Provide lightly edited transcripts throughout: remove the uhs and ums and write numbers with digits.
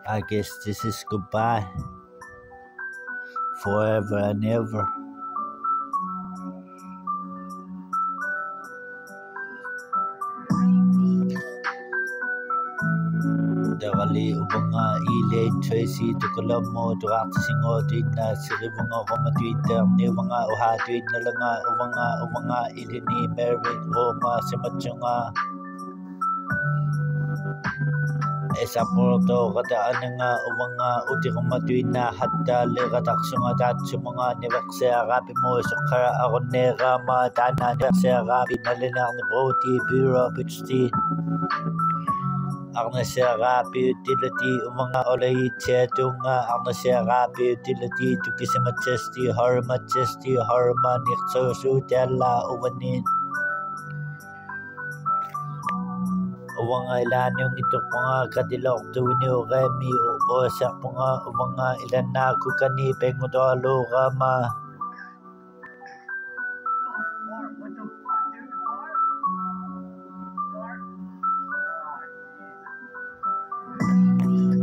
I guess this is goodbye. Forever and ever. Dakali ubanga ilay Tracy tukalamo turaksingo dinna siribanga komatwitter niwanga uhatuin nalanga ubanga ilini Merrick Roma simachunga Esaporto kataananga ubanga utikomatwina hatta lirataksunga tatsumanga nivakse arabi mo sukara aronera ma dana nivakse arabi nalinar ni broti bureau bitchti Arna Serapi utility umanga olay chetunga Arna Serapi utility tukisi majesty harma nikso sutella uwanin Uwanga ilan yung ito mga kadilok tuwini uremi uosak mga uwanga ilan na kukani pengudalo rama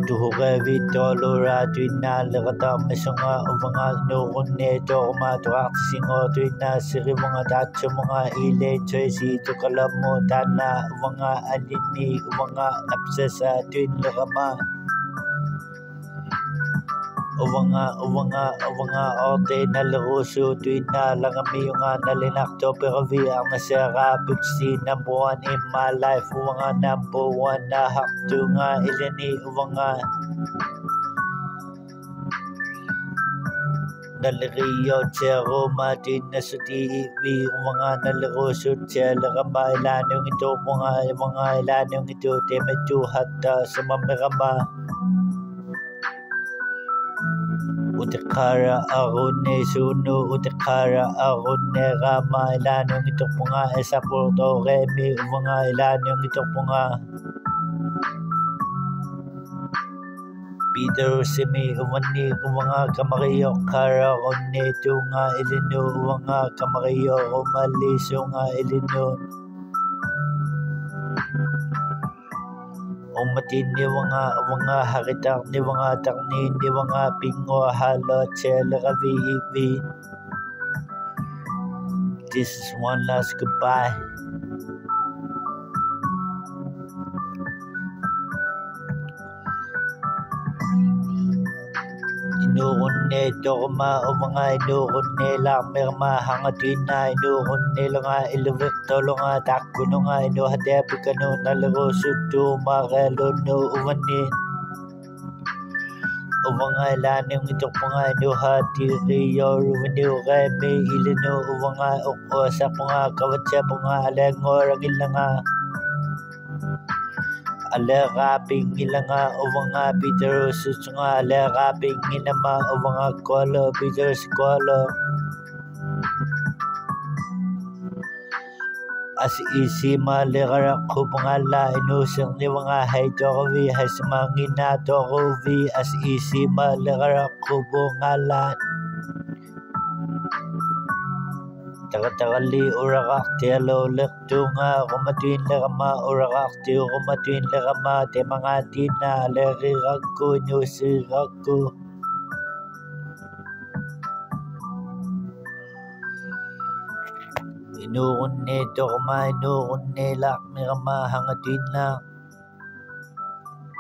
Tuhurevi tolura tuina lirata misunga uvanga nurunne torma tuaksingo tuina sirivanga tatsu mga ile Tracy tukalamo tana uvanga alini uvanga absesa tuin lirama uvanga orde nalirusu tuina langami yunga nalinakto peravi ang nasera bitsi number 1 in my life uvanga number 1 na haktunga ilini uvanga naliriyo chero matin na suti vi uvanga nalirusu chelirama ilanong ito mga ilanong ito temetu hatta sumamirama Utikara arune sunu utikara arune rama ilanong ito mga esaporto remi mga ilanong ito mga Peter simi umani mga kamariyo kara rune tunga ilinu mga kamariyo umaliso nga ilinu Umatin ni mga haritak ni mga takni ni mga pingo halo cheleravi ibi. This is one last goodbye. Inurunne dorma o mga inurunne lang merma hangatin na inurunne nga iluvekto nga takuno nga inuhadepi kanu nalaro suto marelo no umanin o mga ilanong ito mga inuhatiriyo ruminu remi ilino o mga sa mga kawatsa mga alengor nga aleraping ilanga o mga Peter nga aleraping inama o mga kolo Peter kolo as isi malera ko mga la inusang ni mga haitorovi has mangina torovi as isi malera ko mga la Tagatali urakak telo lektunga kumatwin lerama urakak ti kumatwin lerama te mga tina leriraku nyusiraku inurunne torma inurunne lak mirama hangatin na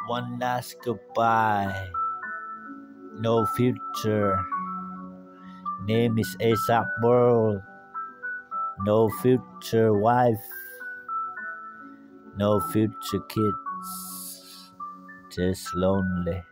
one last goodbye no future name is Isaac World No future wife, no future kids, just lonely.